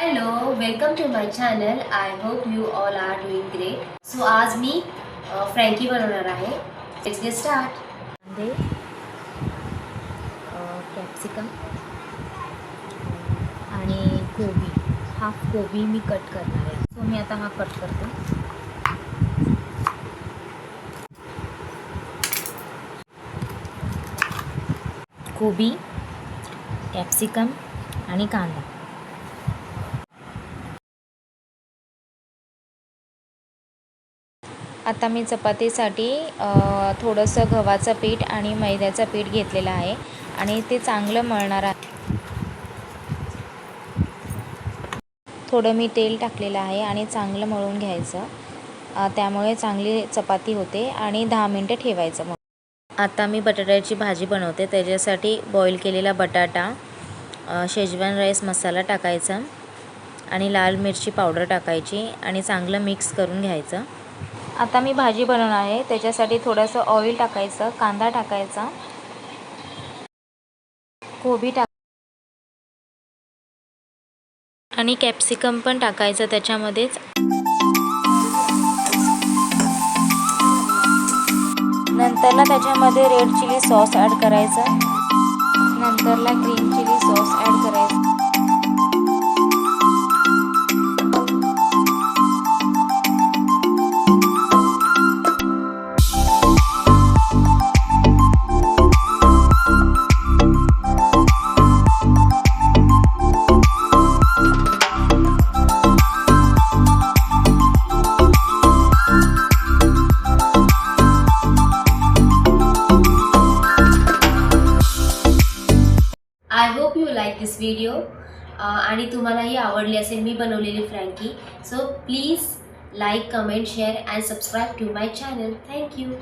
Hello, welcome to my channel. I hope you all are doing great. So आज मी फ्रँकी बनवणार आहे. Let's get start. कांदे, capsicum आणि कोबी, हाफ कोबी मी कट करणार आहे. सो मी आता हा कट करते. कोबी, कॅप्सिकम आणि कांदा. आता मी चपातीसाठी थोडंसं गव्हाचं पीठ आणि मैद्याचं पीठ घेतलेलं आहे आणि ते चांगलं मळणार आहे. थोडं मी तेल टाकलेलं आहे आणि चांगलं मळून घ्यायचं. त्यामुळे चांगली चपाती होते आणि 10 मिनटं ठेवायचं. मग आता मी बटाट्याची भाजी बनवते. त्याच्यासाठी बॉईल केलेला बटाटा, शेजवान राईस मसाला टाकायचा आणि लाल मिरची पावडर टाकायची आणि चांगलं मिक्स करून घ्यायचं. आता मी भाजी बनवणार आहे. त्याच्यासाठी थोडंसं ऑइल टाकायचं, कांदा टाकायचा, कोबी आणि कॅप्सिकम पण टाकायचं त्याच्यामध्येच. नंतरला त्याच्यामध्ये रेड चिली सॉस ॲड करायचा. नंतरला ग्रीन चिली सॉस ॲड करायचा. I hope you like this video आणि तुम्हालाही आवडली असेल मी बनवलेली Frankie. So please like, comment, share and subscribe to my channel. Thank you.